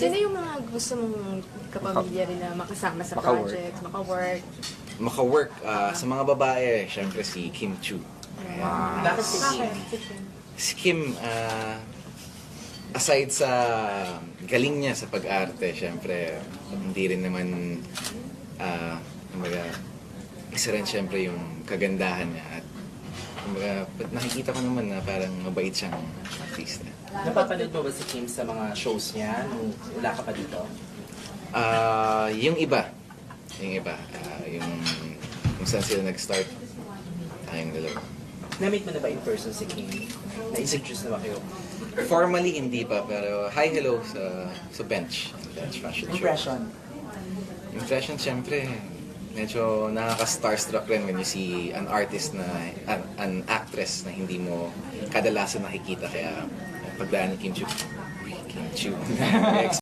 Sino yung mga gusto mong kapamilya rin na makasama sa Maka-work. project, maka-work? Maka-work sa mga babae, syempre si Kim Chu. Ayan. Bakit si Kim? Si Kim, aside sa galing niya sa pag-arte, syempre, hindi rin naman, kumbaga, isa rin syempre yung kagandahan niya. At kumbaga, nakikita ko naman na parang mabait siyang artista. Napapanood mo ba si Kim sa mga shows niya nung wala ka pa dito? Yung iba, yung kung saan sila nag-start, tayong dalawa. Na-meet mo na ba in person si Kim? Na-introduce na ba kayo? Formally, hindi pa, pero hi, hello sa bench fashion show. Impression, syempre, medyo nakaka-starstruck rin when you see an artist na, an actress na hindi mo kadalasan nakikita. Kaya pagdaan ni Kim Chu,